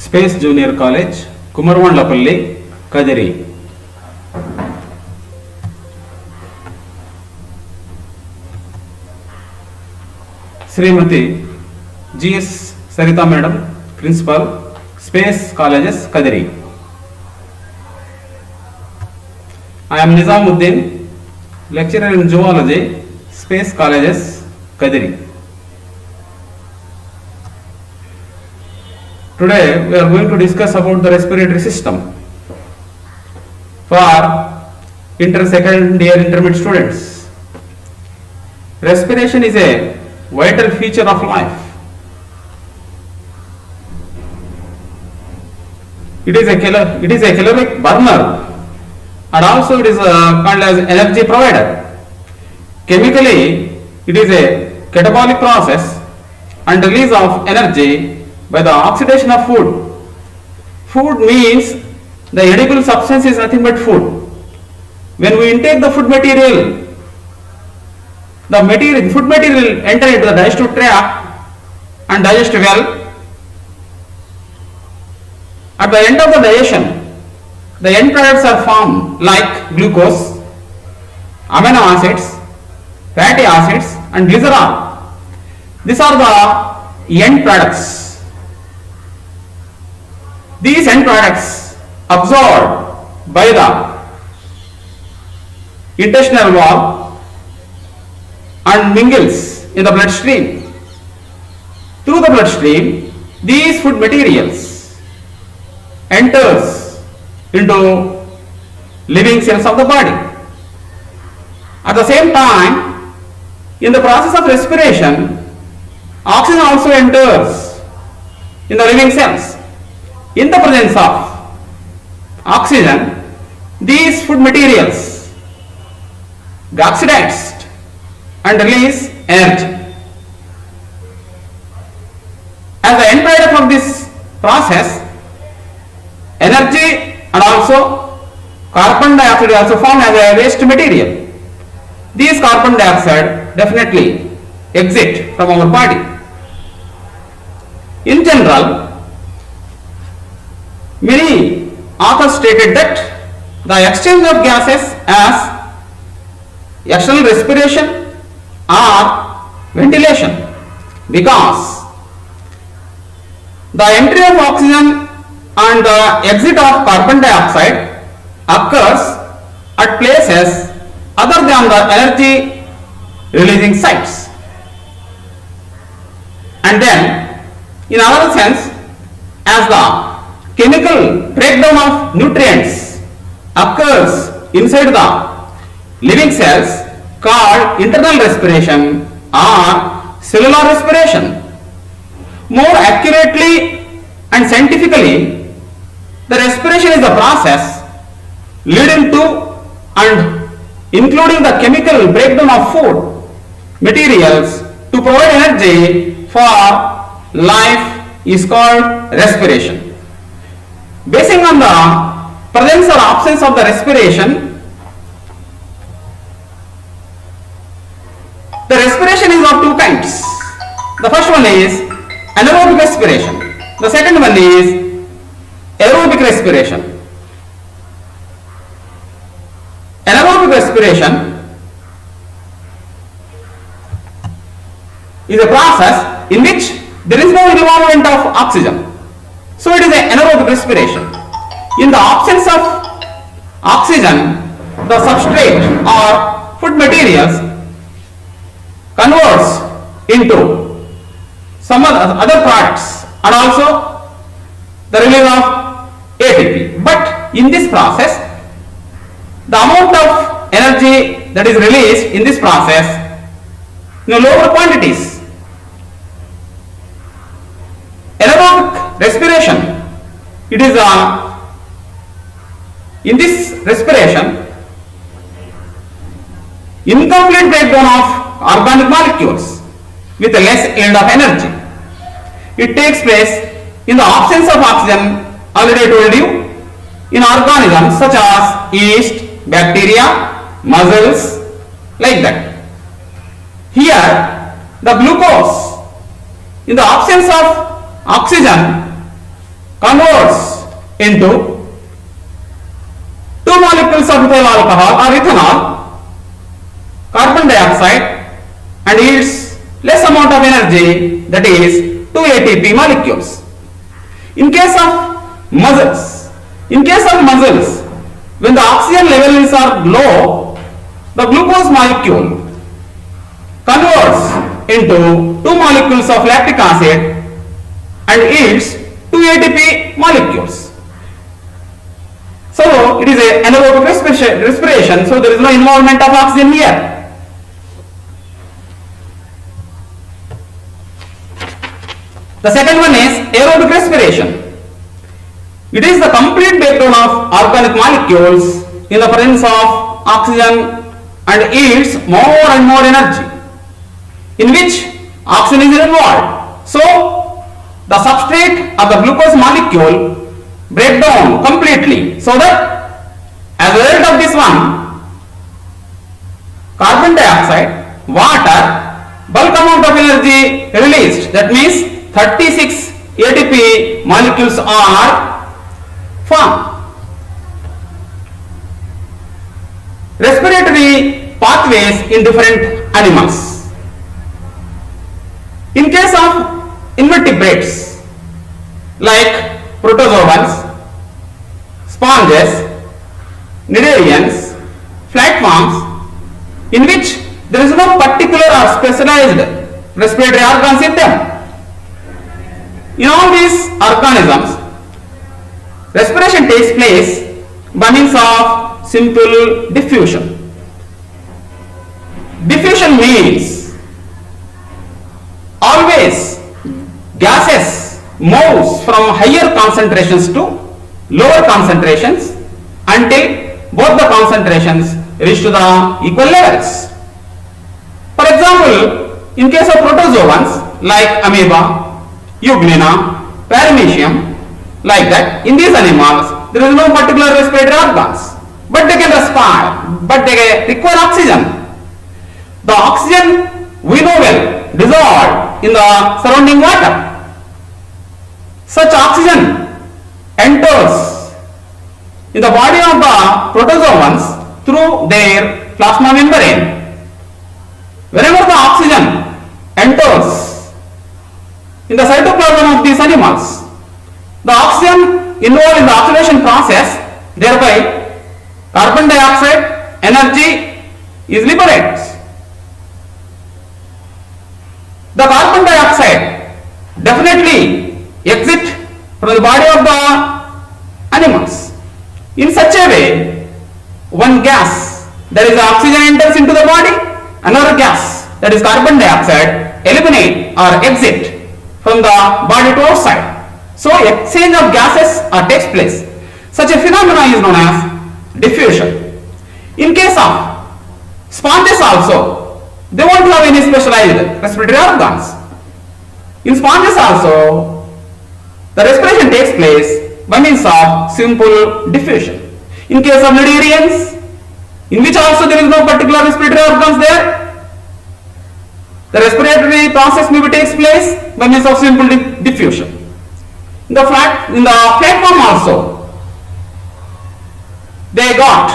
Space junior college, Kumaravandlapalli, Kadiri. Srimati GS Saritha madam, principal, space colleges, Kadiri. I am Nizamuddin, lecturer in zoology, Space Colleges, Kadiri. Today we are going to discuss about the respiratory system for second year intermediate students. Respiration is a vital feature of life. It is a caloric burner, and also it is called as energy provider. Chemically, it is a catabolic process and release of energy by the oxidation of food. Food means the edible substance is nothing but food. When we intake the food material, food material enter into the digestive tract and digest well. At the end of the digestion, the end products are formed like glucose, amino acids, fatty acids and glycerol. These are the end products. These end products absorbed by the intestinal wall and mingles in the bloodstream. Through the bloodstream, these food materials enters into living cells of the body. At the same time, in the process of respiration, oxygen also enters in the living cells. In the presence of oxygen, these food materials get oxidized and release energy. As the end product of this process, energy and also carbon dioxide is also formed as a waste material. These carbon dioxide definitely exit from our body. In general, many authors stated that the exchange of gases as external respiration or ventilation, because the entry of oxygen and the exit of carbon dioxide occurs at places other than the energy releasing sites. And then, in another sense, as the chemical breakdown of nutrients occurs inside the living cells called internal respiration or cellular respiration. More accurately and scientifically, the respiration is the process leading to and including the chemical breakdown of food materials to provide energy for life is called respiration. Basing on the presence or absence of the respiration, the respiration is of two kinds. The first one is anaerobic respiration. The second one is aerobic respiration. Anaerobic respiration is a process in which there is no involvement of oxygen. So it is an anaerobic respiration. In the absence of oxygen, the substrate or food materials converts into some other products and also the release of ATP. But in this process, the amount of energy that is released in this process in lower quantities. Anaerobic respiration, it is in this respiration, incomplete breakdown of organic molecules with a less yield of energy. It takes place in the absence of oxygen, already I told you, in organisms such as yeast, bacteria, mussels, like that. Here, the glucose, in the absence of oxygen, converts into two molecules of ethyl alcohol or ethanol, carbon dioxide, and yields less amount of energy, that is 2 ATP molecules. In case of muscles, when the oxygen levels are low, the glucose molecule converts into two molecules of lactic acid and yields 2 ATP molecules. So it is an anaerobic respiration, so there is no involvement of oxygen here. The second one is aerobic respiration. It is the complete breakdown of organic molecules in the presence of oxygen and yields more and more energy, in which oxygen is involved. So the substrate of the glucose molecule break down completely, so that as a result of this one, carbon dioxide, water, bulk amount of energy released, that means 36 ATP molecules are formed. Respiratory pathways in different animals. In case of invertebrates like protozoans, sponges, cnidarians, flatworms, in which there is no particular or specialized respiratory organs in them. In all these organisms, respiration takes place by means of simple diffusion. Diffusion means always gases moves from higher concentrations to lower concentrations until both the concentrations reach to the equal levels. For example, in case of protozoans like amoeba, euglena, paramecium, like that, in these animals there is no particular respiratory organs, but they can respire, but they require oxygen. The oxygen we know well dissolved in the surrounding water. Such oxygen enters in the body of the protozoans through their plasma membrane. Whenever the oxygen enters in the cytoplasm of these animals, the oxygen involved in the oxidation process, thereby carbon dioxide energy is liberated. The carbon dioxide definitely exit from the body of the animals. In such a way, one gas, that is oxygen, enters into the body, another gas, that is carbon dioxide, eliminate or exit from the body to outside. So exchange of gases takes place. Such a phenomenon is known as diffusion. In case of sponges also, they won't have any specialized respiratory organs. In sponges also, the respiration takes place by means of simple diffusion. In case of cnidarians, in which also there is no particular respiratory organs there, the respiratory process maybe takes place by means of simple diffusion. In the flatworm also, they got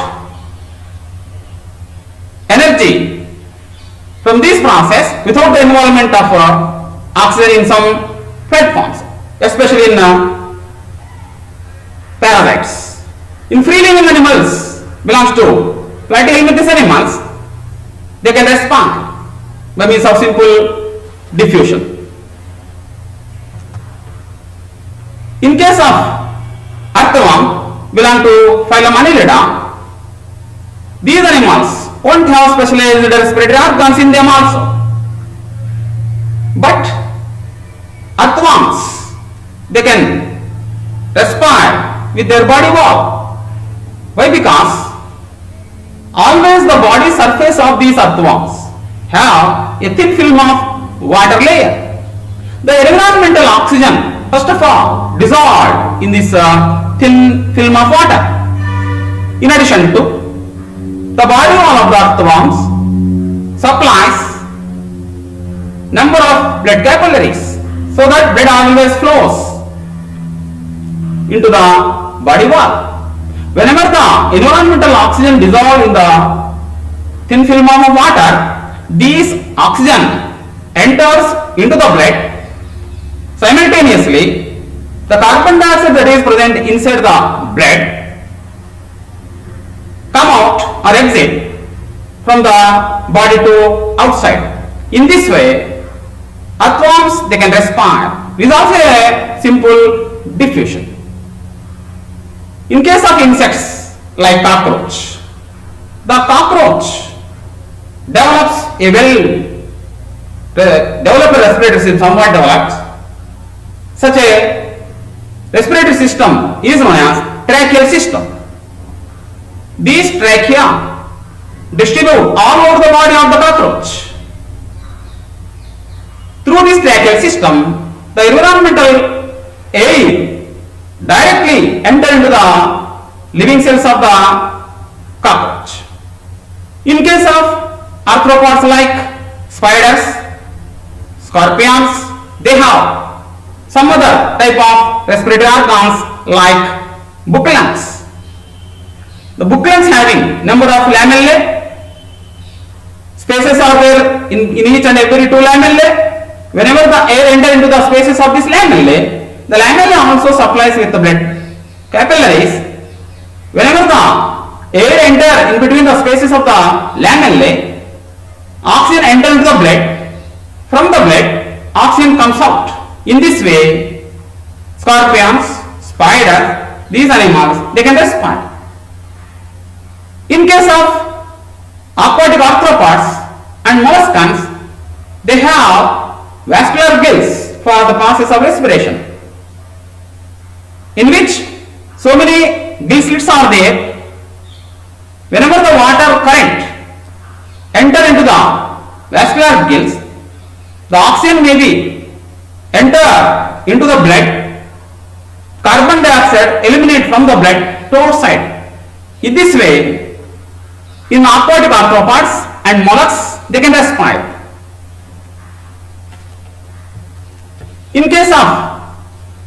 energy from this process without the involvement of oxygen in some platforms, especially in parasites. In free living animals belongs to platyhelminthes animals, they can respond by means of simple diffusion. In case of earthworm belong to phylum Annelida, these animals won't have specialized respiratory organs in them also. But earthworms, they can respire with their body wall. Why? Because always the body surface of these earthworms have a thin film of water layer. The environmental oxygen first of all dissolved in this thin film of water. In addition to, the body wall of the earthworms supplies number of blood capillaries, so that blood always flows into the body wall. Whenever the environmental oxygen dissolves in the thin film of water, this oxygen enters into the blood. Simultaneously, the carbon dioxide that is present inside the blood come out or exit from the body to outside. In this way, earthworms they can respire. This is also a simple diffusion. In case of insects like cockroach, the cockroach develops a developed respiratory system, somewhat developed. Such a respiratory system is known as tracheal system. These trachea distribute all over the body of the cockroach. Through this tracheal system, the environmental air directly enter into the living cells of the cockroach. In case of arthropods like spiders, scorpions, they have some other type of respiratory organs like book lungs. The book lungs having number of lamellae, spaces are there in each and every two lamellae. Whenever the air enters into the spaces of this lamellae, the lamellae also supplies with the blood capillaries. Whenever the air enters in between the spaces of the lamellae, oxygen enters into the blood. From the blood, oxygen comes out. In this way, scorpions, spiders, these animals, they can respire. In case of aquatic arthropods and molluscans, they have vascular gills for the process of respiration, in which so many gill slits are there. Whenever the water current enter into the vascular gills, the oxygen may be enter into the blood, carbon dioxide eliminate from the blood to outside. In this way, in aquatic arthropods and mollusks, they can respire. In case of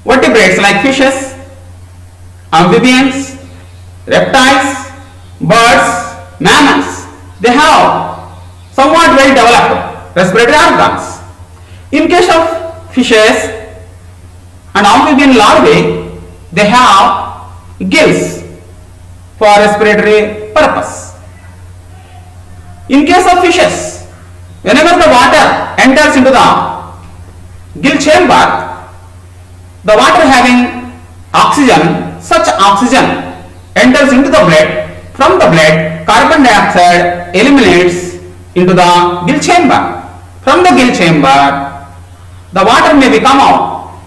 vertebrates like fishes, amphibians, reptiles, birds, mammals, they have somewhat well developed respiratory organs. In case of fishes and amphibian larvae, they have gills for respiratory purpose. In case of fishes, whenever the water enters into the gill chamber, the water having oxygen, such oxygen enters into the blood. From the blood, carbon dioxide eliminates into the gill chamber. From the gill chamber, the water may come out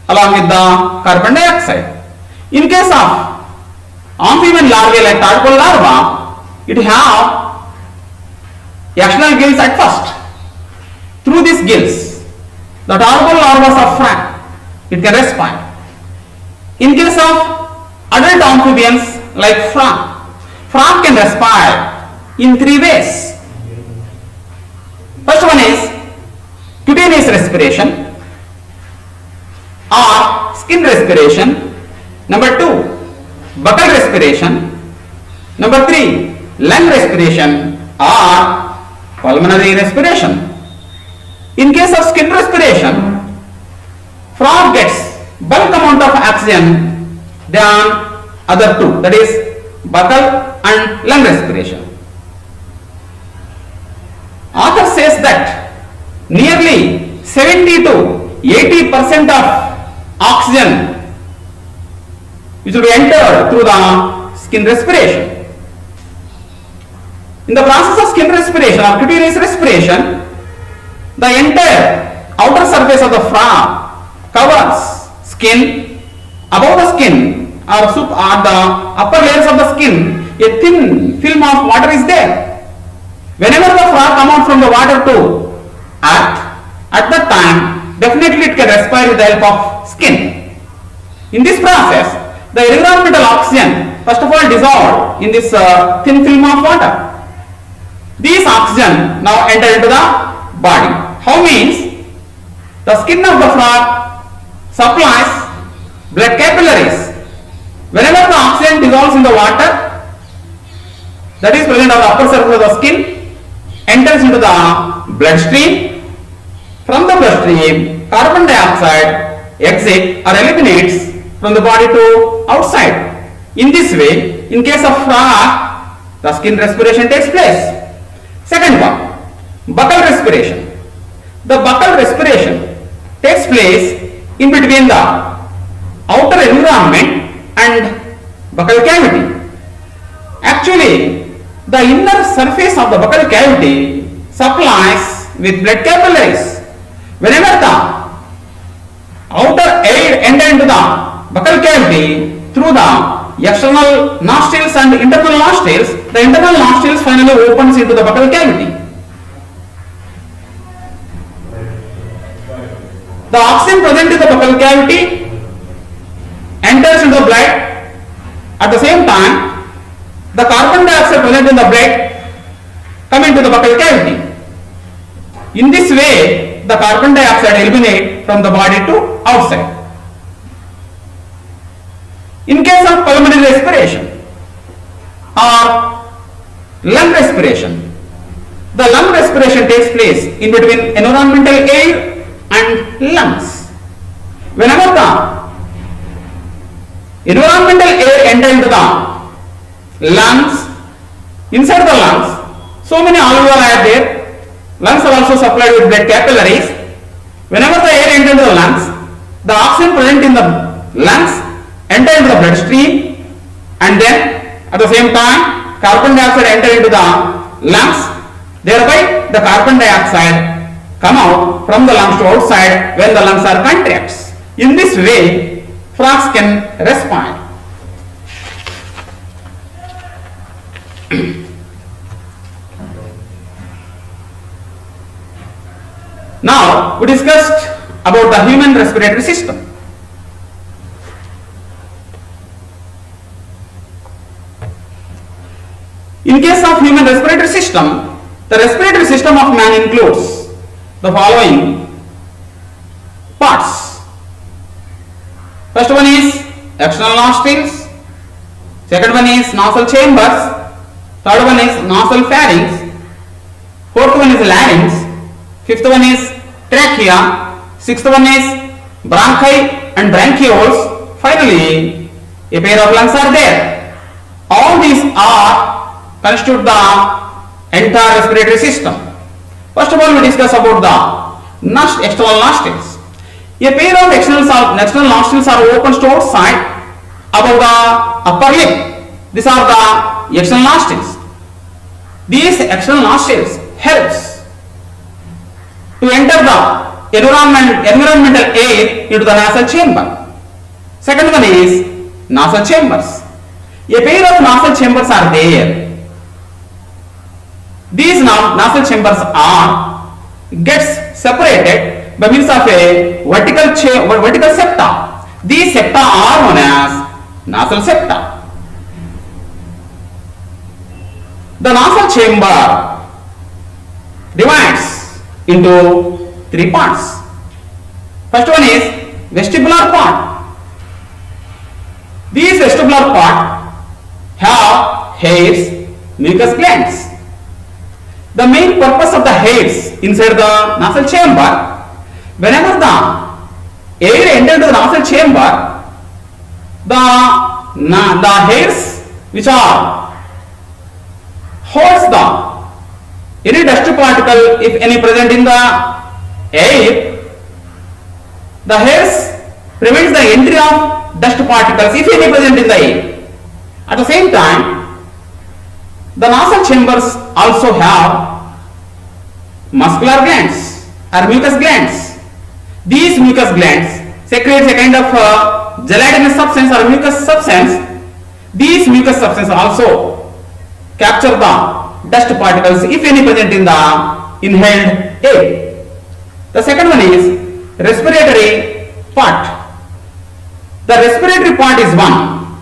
along with the carbon dioxide. In case of amphibian larvae like tadpole larva, it have external gills at first. Through these gills, the tadpole larvae are frag. It can respire. In case of adult amphibians like frog can respire in three ways. First one is cutaneous respiration or skin respiration. Number 2, buccal respiration. Number 3, lung respiration or pulmonary respiration. In case of skin respiration, frog gets bulk amount of oxygen than other two, that is buccal and lung respiration. Author says that nearly 70 to 80% of oxygen which will be entered through the skin respiration. In the process of skin respiration or cutaneous respiration, the entire outer surface of the frog covers skin. Above the skin or the upper layers of the skin, a thin film of water is there. Whenever the frog comes out from the water to earth, at that time, definitely it can respire with the help of skin. In this process, the environmental oxygen first of all dissolved in this thin film of water. These oxygen now enter into the body. How means the skin of the frog supplies blood capillaries. Whenever the oxygen dissolves in the water that is present on the upper surface of the skin, enters into the bloodstream. From the bloodstream, carbon dioxide exits or eliminates from the body to outside. In this way, in case of frog, the skin respiration takes place. Second one, buccal respiration. The buccal respiration takes place in between the outer environment and buccal cavity. Actually, the inner surface of the buccal cavity supplies with blood capillaries. Whenever the outer air enters into the buccal cavity through the external nostrils and internal nostrils, the internal nostrils finally opens into the buccal cavity. The oxygen present in the buccal cavity enters into the blood. At the same time, the carbon dioxide present in the blood come into the buccal cavity. In this way, the carbon dioxide eliminates from the body to outside. In case of pulmonary respiration or lung respiration, the lung respiration takes place in between environmental air and lungs. Whenever the environmental air enters into the lungs, inside the lungs, so many alveoli are there. Lungs are also supplied with blood capillaries. Whenever the air enters into the lungs, the oxygen present in the lungs enter into the bloodstream, and then at the same time carbon dioxide enter into the lungs. Thereby the carbon dioxide come out from the lungs to outside when the lungs are contracts. In this way, frogs can respire. Now we discussed about the human respiratory system. In case of human respiratory system, the respiratory system of man includes the following parts. First one is external nostrils, second one is nasal chambers, third one is nasal pharynx, fourth one is larynx, fifth one is trachea, sixth one is bronchi and bronchioles, finally a pair of lungs are there. All these are constitute the entire respiratory system. First of all, we discuss about the external nostrils. A pair of external nostrils are open to outside above the upper lip. These are the external nostrils. These external nostrils helps to enter the environmental air into the nasal chamber. Second one is nasal chambers. A pair of nasal chambers are there. These nasal chambers are gets separated by means of a vertical septa. These septa are known as nasal septa. The nasal chamber divides into three parts. First one is vestibular part. These vestibular part have hairs, mucus glands. The main purpose of the hairs inside the nasal chamber, whenever the air enters into the nasal chamber, the hairs which are holds the any dust particle if any present in the air, the hairs prevents the entry of dust particles if any present in the air. At the same time, the nasal chambers also have muscular glands or mucus glands. These mucus glands secretes a kind of gelatinous substance or mucus substance. These mucus substances also capture the dust particles if any present in the inhaled air. The second one is respiratory part. The respiratory part is one.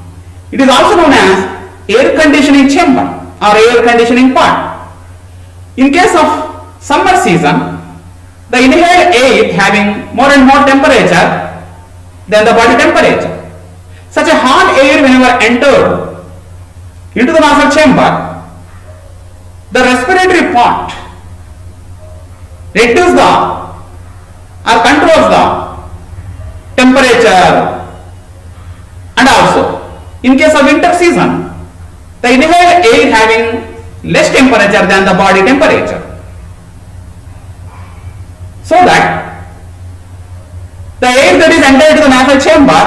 It is also known as air conditioning chamber or air conditioning part. In case of summer season, the inhaled air having more and more temperature than the body temperature. Such a hot air whenever entered into the nasal chamber, the respiratory part reduces the or controls the temperature, and also in case of winter season, the inhaled air having less temperature than the body temperature, so that the air that is entered into the nasal chamber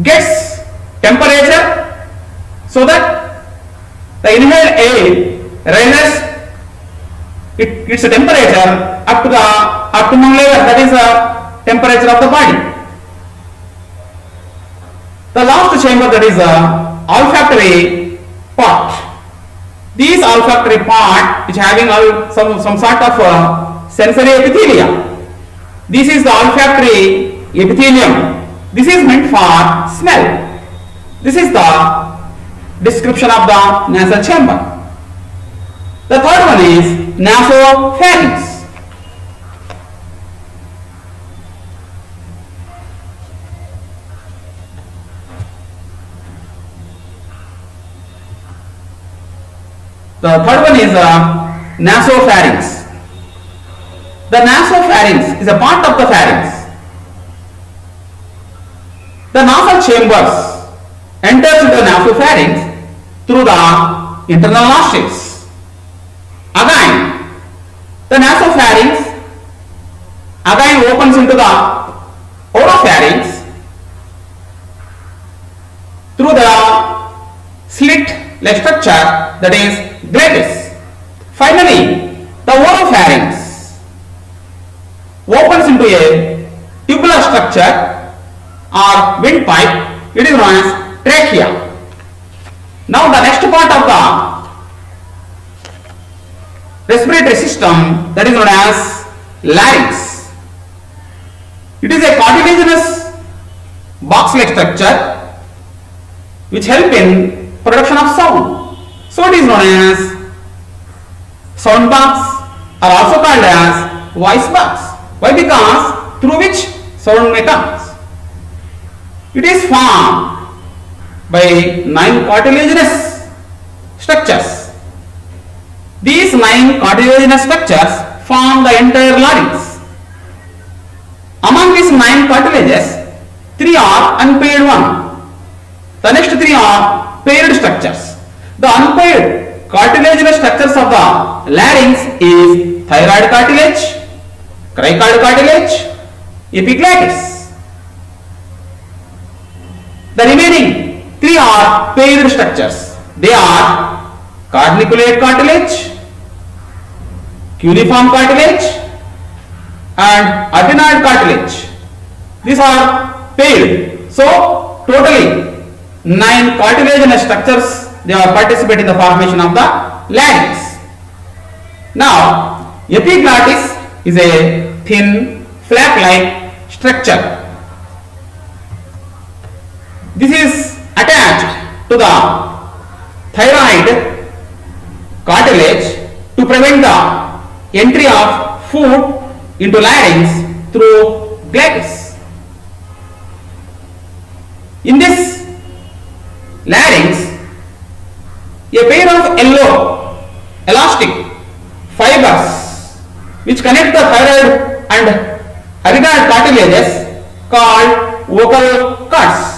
gets temperature, so that the inhaled air raises its temperature up to the optimum level, that is the temperature of the body. The last chamber, that is the olfactory part. This olfactory part is having some sort of sensory epithelia. This is the olfactory epithelium. This is meant for smell. This is the description of the nasal chamber. The third one is nasopharynx. The third one is nasopharynx. The nasopharynx is a part of the pharynx. The nasal chambers enters into the nasopharynx through the internal nostrils. Again, the nasopharynx again opens into the oropharynx through the slit-like structure, that is glottis. Finally, the oropharynx opens into a tubular structure or windpipe. It is known as trachea. Now the next part of the respiratory system, that is known as larynx. It is a cartilaginous box-like structure which help in production of sound. So it is known as sound box, or also called as voice box. Why? Because through which sound may come. It is formed by 9 cartilaginous structures. These 9 cartilaginous structures form the entire larynx. Among these 9 cartilages, 3 are unpaired one. The next 3 are paired structures. The unpaired cartilaginous structures of the larynx is thyroid cartilage, cricoid cartilage, epiglottis. The remaining 3 are paired structures. They are carniculate cartilage, cuneiform cartilage, and adenoid cartilage. These are paired. So totally 9 cartilaginous structures, they are participate in the formation of the larynx. Now epiglottis is a thin flap-like structure. This is attached to the thyroid cartilage to prevent the entry of food into larynx through glottis. In this larynx, a pair of yellow elastic fibers which connect the thyroid and adenoid cartilages called vocal cords.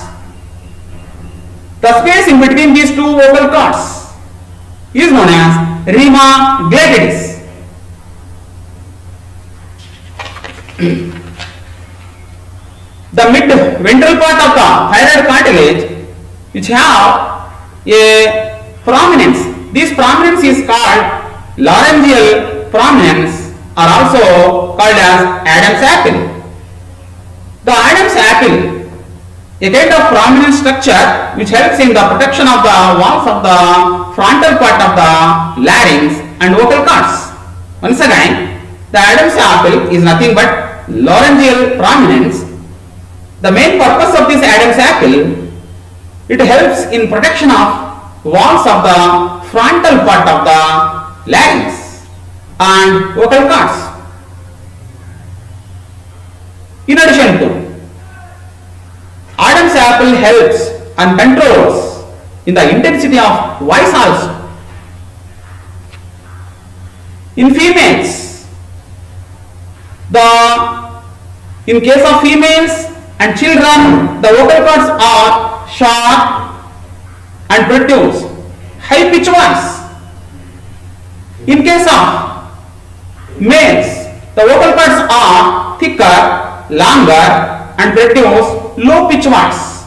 The space in between these 2 vocal cords is known as rima glottis. The mid-ventral part of the thyroid cartilage, which have a prominence, this prominence is called laryngeal prominence, or also called as Adam's apple. The Adam's apple, a kind of prominent structure which helps in the protection of the walls of the frontal part of the larynx and vocal cords. Once again, the Adam's apple is nothing but laryngeal prominence. The main purpose of this Adam's apple, it helps in protection of walls of the frontal part of the larynx and vocal cords. In addition to, Adam's apple helps and controls in the intensity of voice also. In females, in case of females and children, the vocal cords are short and produce high pitch voice. In case of males, the vocal cords are thicker, longer and produce low pitch voice.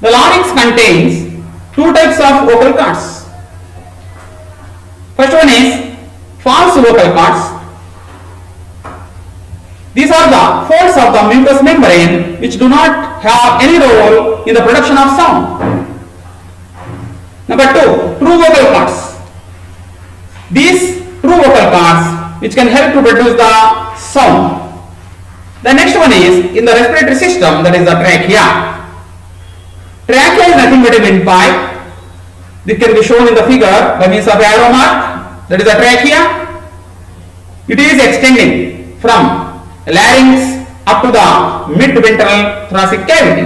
The larynx contains two types of vocal cords. First one is false vocal cords. These are the folds of the mucous membrane which do not have any role in the production of sound. Number two, true vocal cords. These true vocal cords which can help to produce the sound. The next one is in the respiratory system, that is the trachea. Trachea is nothing but a windpipe. This can be shown in the figure by means of arrow mark. That is the trachea. It is extending from larynx up to the mid-ventral thoracic cavity.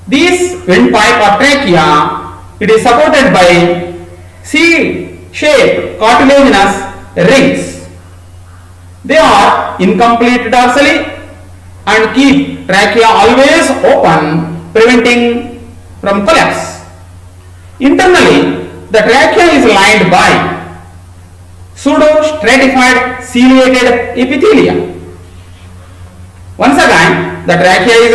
This windpipe or trachea, it is supported by C-shaped cartilaginous rings. They are incomplete dorsally and keep trachea always open, preventing from collapse. Internally, the trachea is lined by pseudo-stratified ciliated epithelium. Once again, the trachea is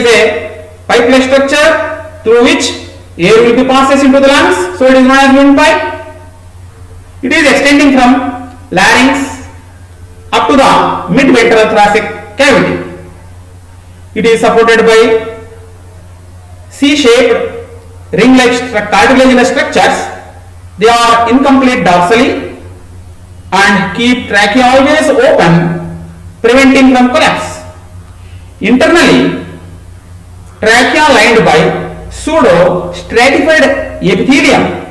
a pipe-like structure through which air will be passes into the lungs, so it is known as windpipe. It is extending from larynx up to the mid-ventral thoracic cavity. It is supported by C-shaped ring-like cartilaginous structures. They are incomplete dorsally and keep trachea always open, preventing from collapse. Internally, trachea lined by pseudo-stratified epithelium.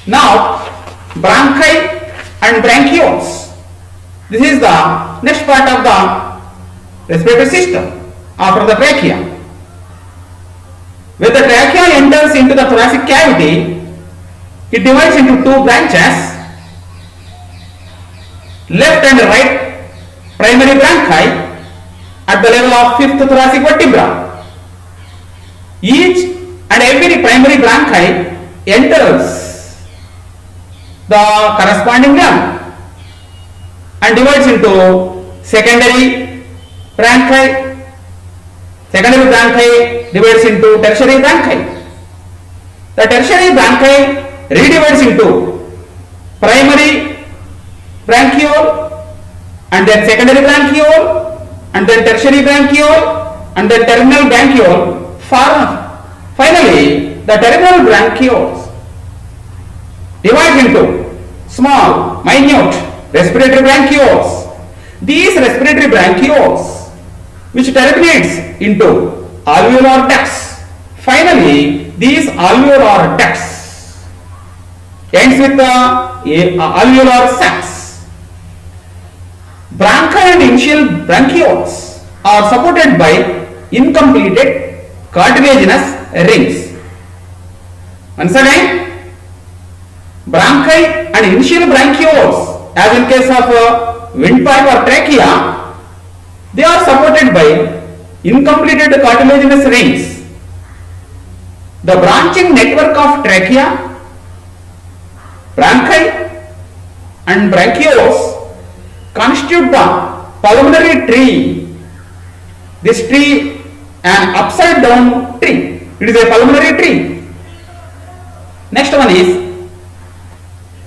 Now, bronchi and bronchioles. This is the next part of the respiratory system after the trachea. When the trachea enters into the thoracic cavity, it divides into two branches, left and right primary bronchi at the level of fifth thoracic vertebra. Each and every primary bronchi enters the corresponding lung and divides into secondary bronchi. Secondary bronchi divides into tertiary bronchi. The tertiary bronchi redivides into primary bronchiole and then secondary bronchiole and then tertiary bronchiole and then terminal bronchiole. Finally, the terminal bronchioles divide into small, minute respiratory bronchioles. These respiratory bronchioles, which terminates into alveolar ducts. Finally, these alveolar ducts ends with the alveolar sacs. Bronchi and initial bronchioles are supported by incompleted cartilaginous rings. Once again, bronchi and initial bronchioles, as in case of windpipe or trachea, they are supported by incompleted cartilaginous rings. The branching network of trachea, bronchi and bronchioles constitute the pulmonary tree. This tree, an upside down tree. It is a pulmonary tree. Next one is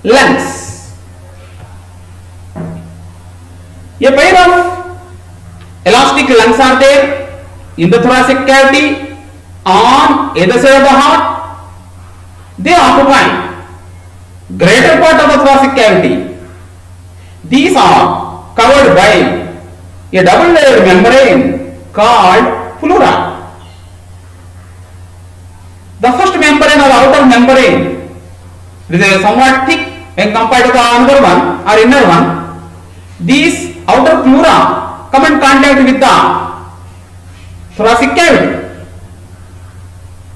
lungs. A pair of elastic lungs are there in the thoracic cavity on either side of the heart. They occupy greater part of the thoracic cavity. These are covered by a double layered membrane called pleura. The first membrane or outer membrane is somewhat thick when compared to the another one or inner one. These outer pleura come in contact with the thoracic cavity.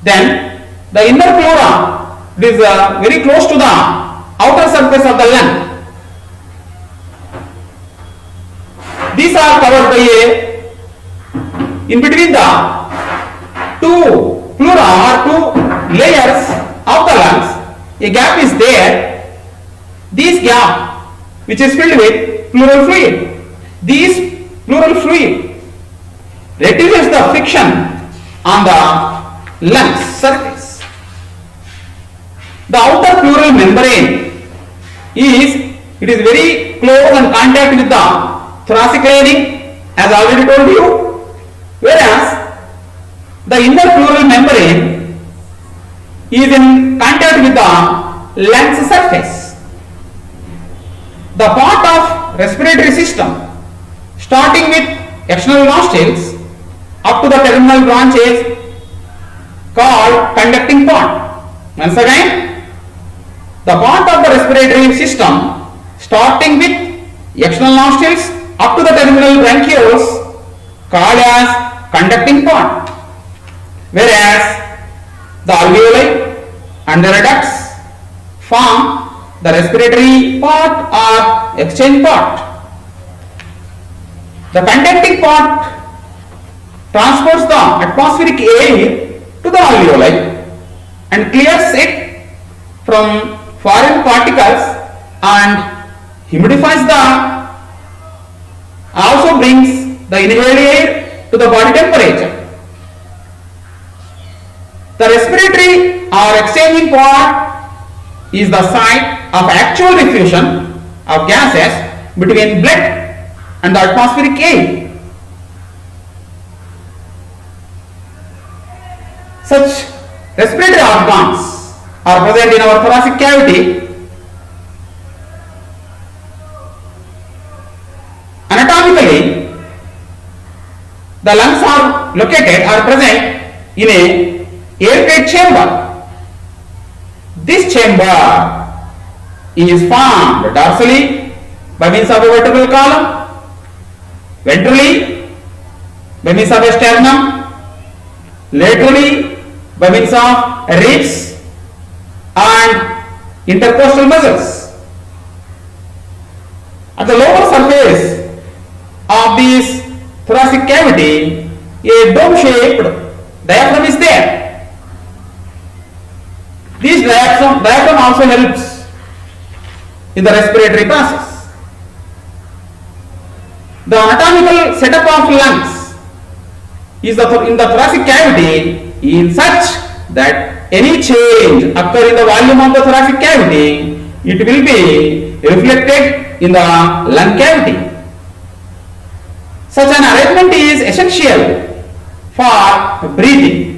Then the inner pleura is very close to the outer surface of the lung. These are covered by in between the two pleura or two layers of the lungs, a gap is there. This gap, which is filled with pleural fluid, this pleural fluid reduces the friction on the lung surface. The outer pleural membrane is very close and contact with the thoracic lining, as already told you, whereas the inner pleural membrane is in contact with the lung's surface. The part of respiratory system starting with external nostrils up to the terminal branches called conducting part. Once again, the part of the respiratory system starting with external nostrils up to the terminal bronchioles called as conducting part, whereas the alveoli and the ducts form the respiratory part or exchange part. The conducting part transports the atmospheric air to the alveoli and clears it from foreign particles and humidifies the, also brings the inhaled air to the body temperature. The respiratory or exchanging part is the site of actual diffusion of gases between blood and the atmospheric air. Such respiratory organs are present in our thoracic cavity. Anatomically, the lungs are located or present in a airtight chamber. This chamber is formed dorsally by means of a vertebral column, ventrally by means of a sternum, laterally by means of ribs and intercostal muscles. At the lower surface of this thoracic cavity, a dome-shaped diaphragm is there. This diaphragm also helps in the respiratory process. The anatomical setup of lungs is in the thoracic cavity is such that any change occur in the volume of the thoracic cavity, it will be reflected in the lung cavity. Such an arrangement is essential for breathing.